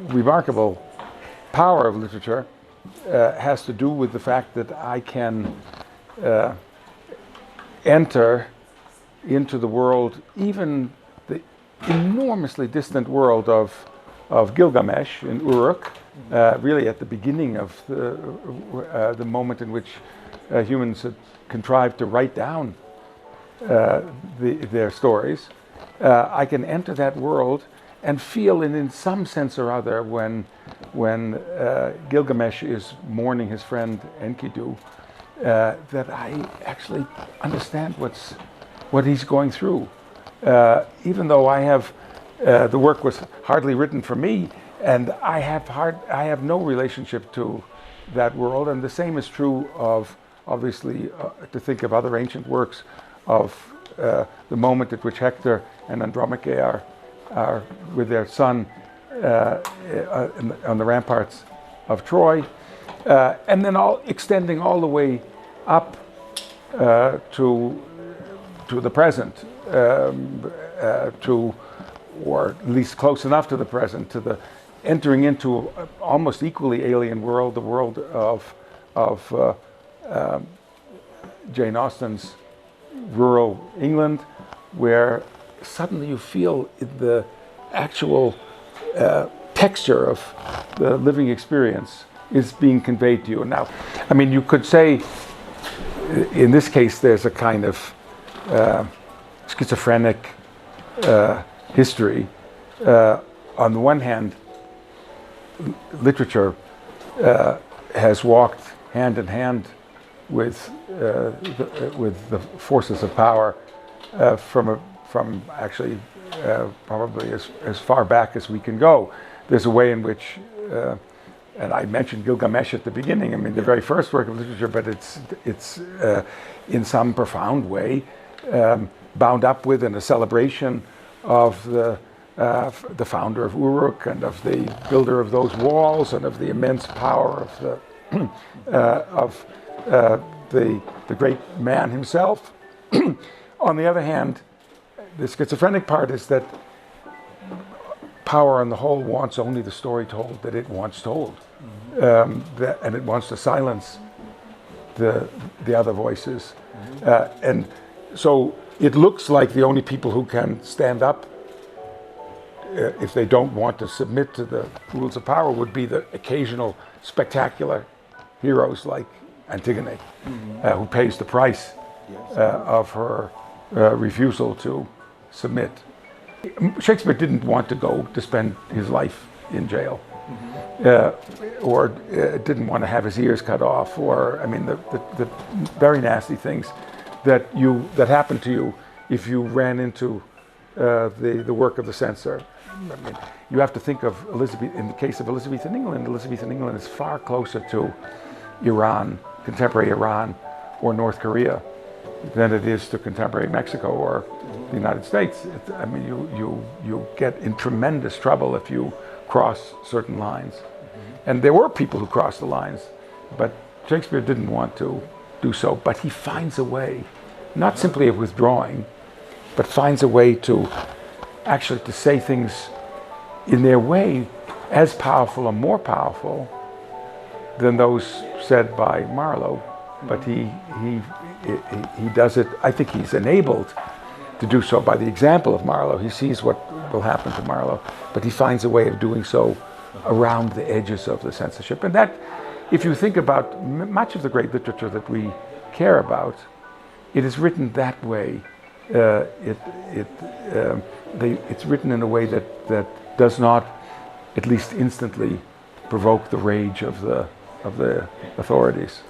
remarkable power of literature has to do with the fact that I can enter into the world, even the enormously distant world of Gilgamesh in Uruk, really at the beginning of the moment in which humans had contrived to write down their stories. I can enter that world and feel, in some sense or other, when Gilgamesh is mourning his friend Enkidu, that I actually understand what he's going through. Even though I have the work was hardly written for me, and I have no relationship to that world, and the same is true of, obviously, to think of other ancient works of the moment at which Hector and Andromache are with their son on the ramparts of Troy, and then extending all the way up to the present, or at least close enough to the present, to the entering into almost equally alien world, the world of Jane Austen's rural England, where suddenly you feel the actual texture of the living experience is being conveyed to you. Now, I mean, you could say, in this case, there's a kind of schizophrenic history. On the one hand, literature has walked hand in hand with the forces of power from actually probably as far back as we can go. There's a way in which, and I mentioned Gilgamesh at the beginning. I mean, the very first work of literature, but it's in some profound way bound up with and a celebration of the founder of Uruk and of the builder of those walls and of the immense power of the great man himself. On the other hand, the schizophrenic part is that power on the whole wants only the story told that it wants told, and it wants to silence the other voices, and so it looks like the only people who can stand up if they don't want to submit to the rules of power would be the occasional spectacular heroes like Antigone, who pays the price of her refusal to submit. Shakespeare didn't want to go to spend his life in jail, or didn't want to have his ears cut off, or I mean the very nasty things that happened to you if you ran into the work of the censor. I mean, you have to think of Elizabeth. In the case of Elizabethan England is far closer to Iran, contemporary Iran, or North Korea than it is to contemporary Mexico or the United States. I mean, you get in tremendous trouble if you cross certain lines. And there were people who crossed the lines, but Shakespeare didn't want to do so. But he finds a way, not simply of withdrawing, but finds a way to actually to say things in their way as powerful or more powerful than those said by Marlowe. But he does it. I think he's enabled to do so by the example of Marlowe. He sees what will happen to Marlowe, but he finds a way of doing so around the edges of the censorship. And that, if you think about much of the great literature that we care about, it is written that way. It's written in a way that does not, at least instantly, provoke the rage of the authorities.